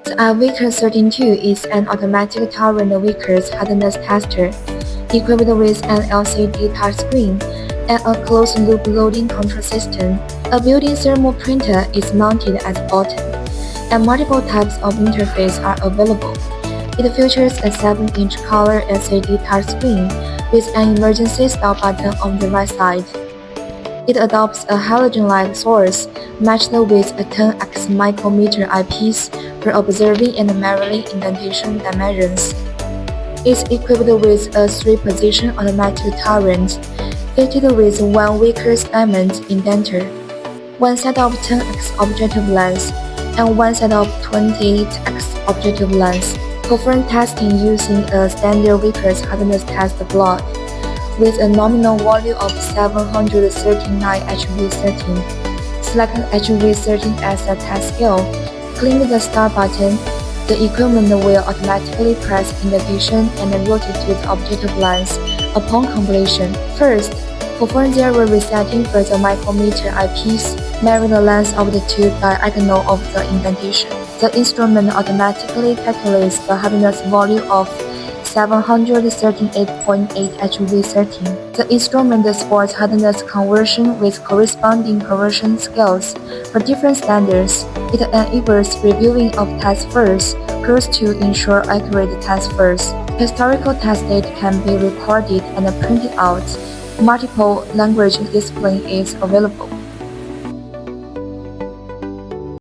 The iVicker-30T is an automatic Torrent Vickers hardness tester, equipped with an LCD touchscreen and a closed-loop loading control system. A built-in thermal printer is mounted at the bottom, and multiple types of interface are available. It features a 7-inch color LCD touchscreen with an emergency stop button on the right side. It adopts a halogen light source matched with a 10x micrometer eyepiece for observing and measuring indentation dimensions. It's equipped with a 3-position automatic turret, fitted with one Vickers diamond indenter, one set of 10x objective lens, and one set of 28x objective lens. Perform testing using a standard Vickers hardness test block with a nominal value of 739 HV13. Select HV13 as a test scale. Click the start button. The equipment will automatically press indentation and rotate to the objective lens upon completion. First, perform zero resetting for the micrometer eyepiece. Measure the length of the tube diagonal of the indentation. The instrument automatically calculates the hardness value of 738.8 HV13. The instrument supports hardness conversion with corresponding conversion scales for different standards. It enables reviewing of test first course to ensure accurate test first. Historical test data can be recorded and printed out. Multiple language display is available.